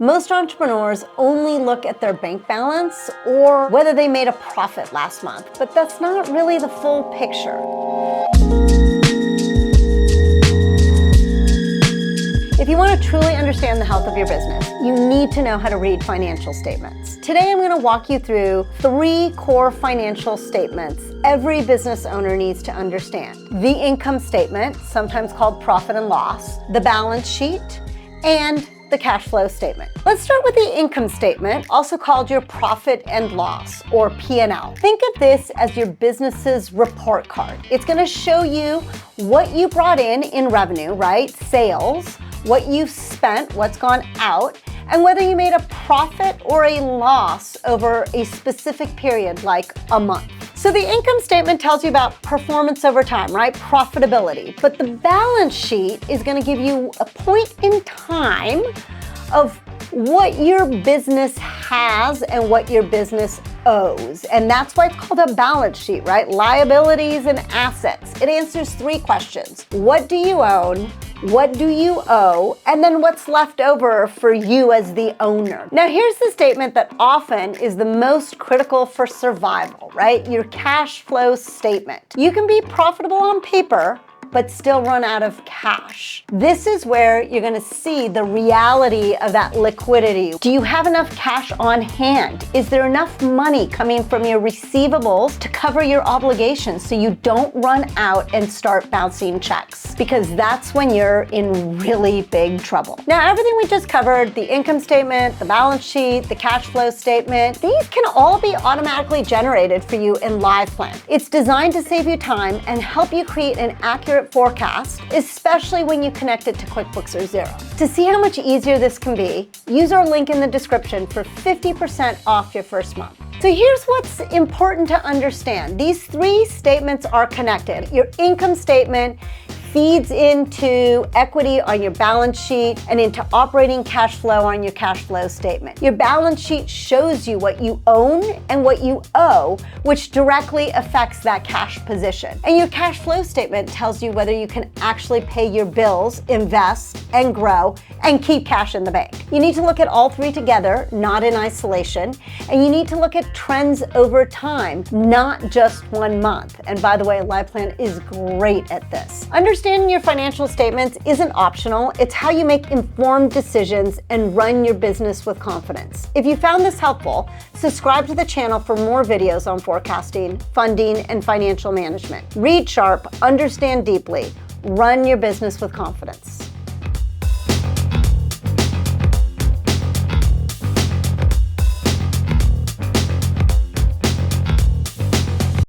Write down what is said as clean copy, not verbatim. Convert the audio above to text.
Most entrepreneurs only look at their bank balance or whether they made a profit last month, but that's not really the full picture. If you want to truly understand the health of your business, you need to know how to read financial statements. Today, I'm going to walk you through 3 core financial statements every business owner needs to understand. The income statement, sometimes called profit and loss, the balance sheet, and the cash flow statement. Let's start with the income statement, also called your profit and loss, or P&L. Think of this as your business's report card. It's going to show you what you brought in revenue, right? Sales, what you've spent, what's gone out, and whether you made a profit or a loss over a specific period, like a month. So the income statement tells you about performance over time, right? Profitability. But the balance sheet is going to give you a point in time of what your business has and what your business owes. And that's why it's called a balance sheet, right? Liabilities and assets. It answers 3 questions. What do you own? What do you owe? And then what's left over for you as the owner? Now, here's the statement that often is the most critical for survival, right? Your cash flow statement. You can be profitable on paper, but still run out of cash. This is where you're gonna see the reality of that liquidity. Do you have enough cash on hand? Is there enough money coming from your receivables to cover your obligations so you don't run out and start bouncing checks? Because that's when you're in really big trouble. Now, everything we just covered, the income statement, the balance sheet, the cash flow statement, these can all be automatically generated for you in LivePlan. It's designed to save you time and help you create an accurate forecast, especially when you connect it to QuickBooks or Xero. To see how much easier this can be, use our link in the description for 50% off your first month. So here's what's important to understand. These 3 statements are connected. Your income statement feeds into equity on your balance sheet and into operating cash flow on your cash flow statement. Your balance sheet shows you what you own and what you owe, which directly affects that cash position. And your cash flow statement tells you whether you can actually pay your bills, invest, and grow, and keep cash in the bank. You need to look at all 3 together, not in isolation, and you need to look at trends over time, not just 1 month. And by the way, LivePlan is great at this. Understanding your financial statements isn't optional. It's how you make informed decisions and run your business with confidence. If you found this helpful, subscribe to the channel for more videos on forecasting, funding, and financial management. Read sharp, understand deeply, run your business with confidence.